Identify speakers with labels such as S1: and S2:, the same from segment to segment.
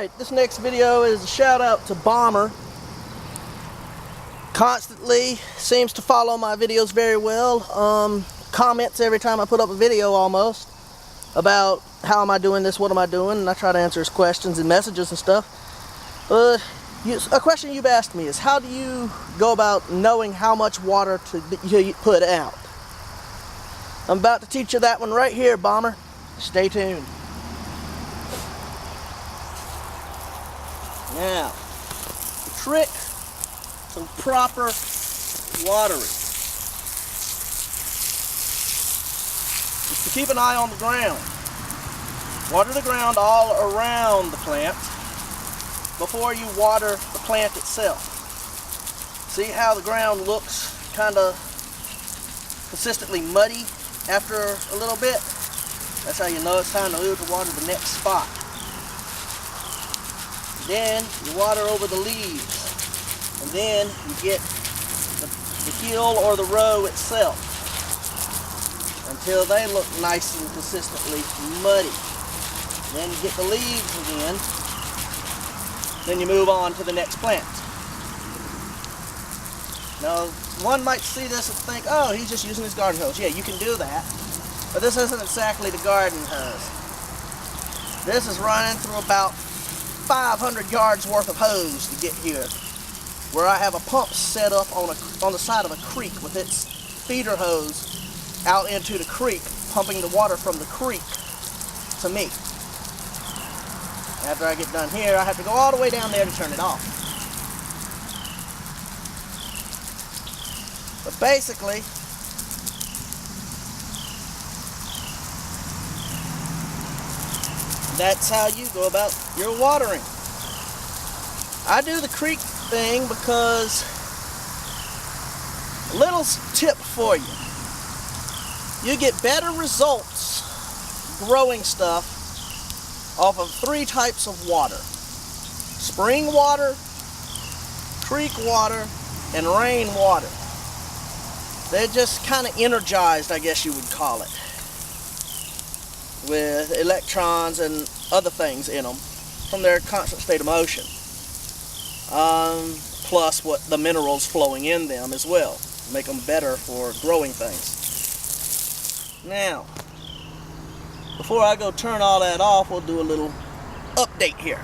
S1: Alright, this next video is a shout out to Bomber. Constantly seems to follow my videos very well. Comments every time I put up a video almost about how am I doing this, what am I doing, and I try to answer his questions and messages and stuff. But a question you've asked me is, how do you go about knowing how much water to put out? I'm about to teach you that one right here, Bomber. Stay tuned. Now, the trick to proper watering is to keep an eye on the ground. Water the ground all around the plant before you water the plant itself. See how the ground looks kind of consistently muddy after a little bit? That's how you know it's time to move to water the next spot. Then you water over the leaves, and then you get the hill or the row itself until they look nice and consistently muddy. Then you get the leaves again. Then you move on to the next plant. Now, one might see this and think, oh, he's just using his garden hose. Yeah, you can do that, but this isn't exactly the garden hose. This is running through about 500 yards worth of hose to get here, where I have a pump set up on the side of a creek with its feeder hose out into the creek, pumping the water from the creek to me. After I get done here, I have to go all the way down there to turn it off. But basically, that's how you go about your watering. I do the creek thing because, a little tip for you, you get better results growing stuff off of 3 types of water: spring water, creek water, and rain water. They're just kind of energized, I guess you would call it, with electrons and other things in them from their constant state of motion. Plus what the minerals flowing in them as well make them better for growing things. Now, before I go turn all that off, we'll do a little update here.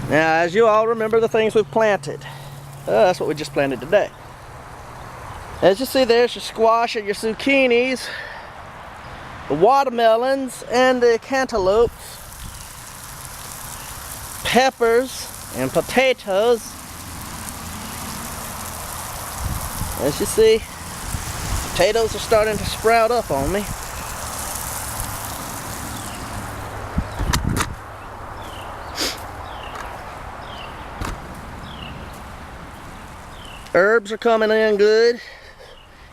S1: Now, as you all remember, the things we've planted. That's what we just planted today. As you see, there's your squash and your zucchinis, the watermelons and the cantaloupes, peppers and potatoes. As you see, potatoes are starting to sprout up on me. Herbs are coming in good.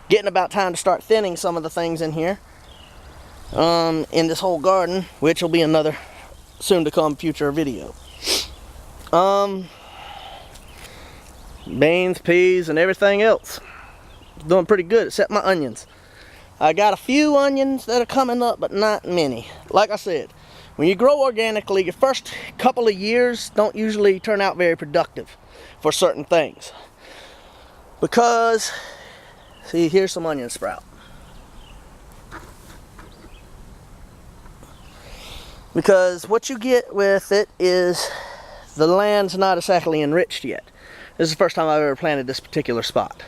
S1: Getting about time to start thinning some of the things in here. In this whole garden, which will be another soon to come future video. Beans, peas, and everything else. Doing pretty good, except my onions. I got a few onions that are coming up, but not many. Like I said, when you grow organically, your first couple of years don't usually turn out very productive for certain things. Because, see, here's some onion sprout. Because what you get with it is the land's not exactly enriched yet. This is the first time I've ever planted this particular spot.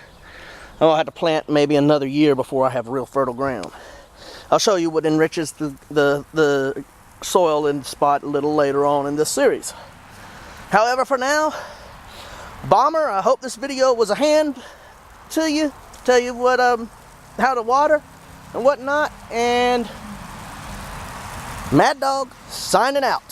S1: I'll have to plant maybe another year before I have real fertile ground. I'll show you what enriches the soil in the spot a little later on in this series. However, for now, Bomber, I hope this video was a hand to you, tell you what how to water and whatnot, and Mad Dog signing out.